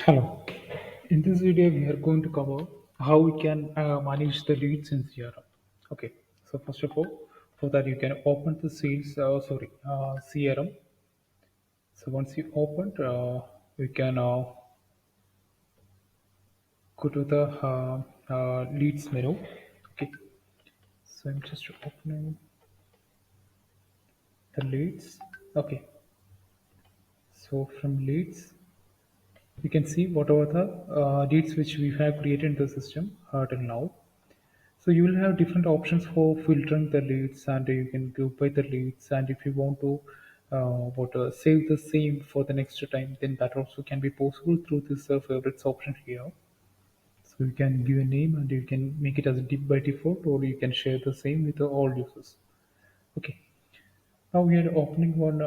Hello. In this video, we are going to cover how we can manage the leads in CRM. Okay. So first of all, for that you can open the CRM. So once you open, you can go to the leads menu. Okay. So I'm just opening the leads. Okay. So from leads, you can see whatever the leads which we have created in the system till now. So you will have different options for filtering the leads, and you can group by the leads. And if you want to save the same for the next time, then that also can be possible through this favorites option here. So you can give a name and you can make it as a deep by default, or you can share the same with all users. Okay. Now we are opening one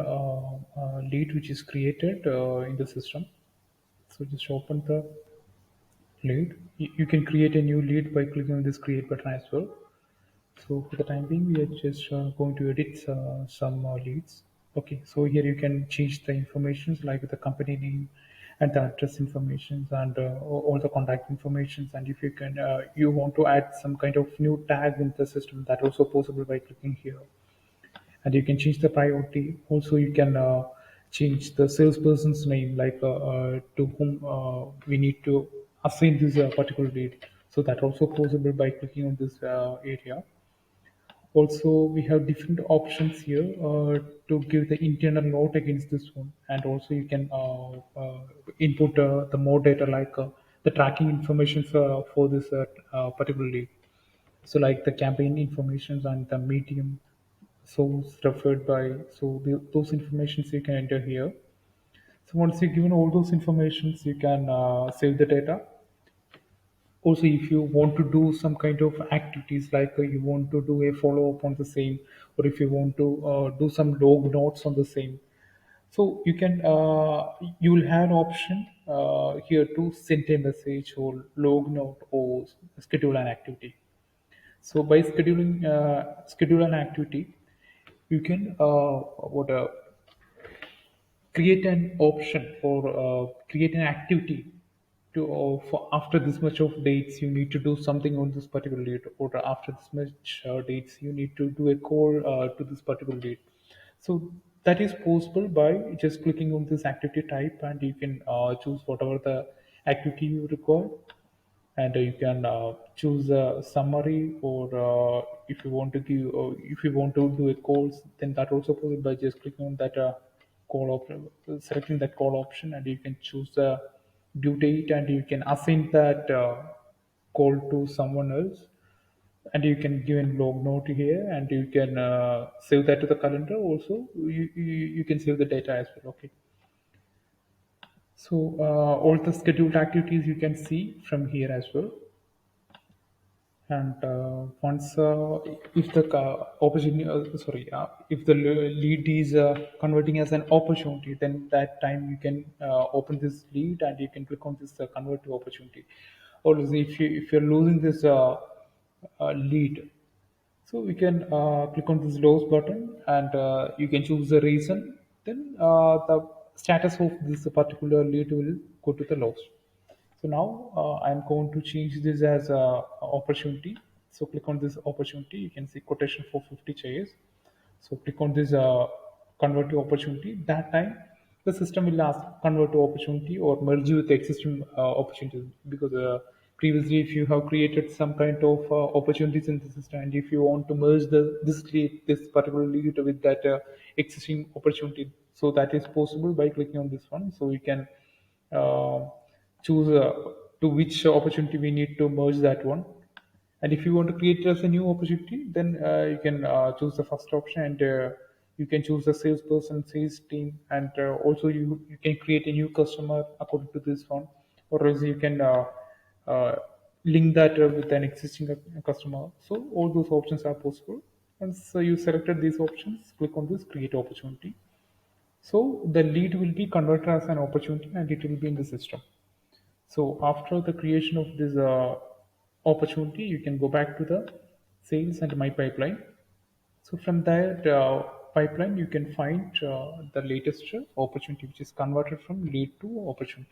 lead which is created in the system. So just open the lead. You can create a new lead by clicking on this create button as well. So for the time being, we are just going to edit some leads. Okay, so here you can change the informations like the company name and the address informations and all the contact informations. And if you can, you want to add some kind of new tag in the system, that also possible by clicking here. And you can change the priority. Also, you can change the salesperson's name, like to whom we need to assign this particular lead. So that also possible by clicking on this area. Also, we have different options here to give the internal note against this one, and also you can input the more data like the tracking information for this particular lead. So, like the campaign informations and the medium source referred by. So, those informations you can enter here. So, once you've given all those informations, you can save the data. Also, if you want to do some kind of activities like you want to do a follow up on the same, or if you want to do some log notes on the same, so you will have an option here to send a message or log note or schedule an activity. So by schedule an activity, you can what create an option or create an activity to for after this much of dates you need to do something on this particular date, or after this much dates you need to do a call to this particular date. So that is possible by just clicking on this activity type, and you can choose whatever the activity you require, and you can choose a summary, or if you want to give, or if you want to do a calls, then that also possible by just clicking on that call option, selecting that call option, and you can choose the due date, and you can assign that call to someone else, and you can give a log note here, and you can save that to the calendar. Also, you can save the data as well. Okay. So all the scheduled activities you can see from here as well. And once if the opportunity if the lead is converting as an opportunity, then that time you can open this lead and you can click on this convert to opportunity. Or if you're losing this lead, so we can click on this lose button, and you can choose the reason. Then the status of this particular lead will go to the loss. So now I'm going to change this as a opportunity. So click on this opportunity. You can see quotation for 50 chairs. So click on this convert to opportunity. That time the system will ask convert to opportunity or merge with the existing opportunities, because previously if you have created some kind of opportunities in the system, and if you want to merge this particular lead with that existing opportunity, so that is possible by clicking on this one. So you can uh, choose to which opportunity we need to merge that one. And if you want to create it as a new opportunity, then you can choose the first option, and you can choose the salesperson, sales team, and also you can create a new customer according to this one, or else you can uh, link that with an existing customer. So all those options are possible. Once you selected these options, click on this create opportunity. So the lead will be converted as an opportunity and it will be in the system. So after the creation of this opportunity, you can go back to the sales and my pipeline. So from that pipeline, you can find the latest opportunity which is converted from lead to opportunity.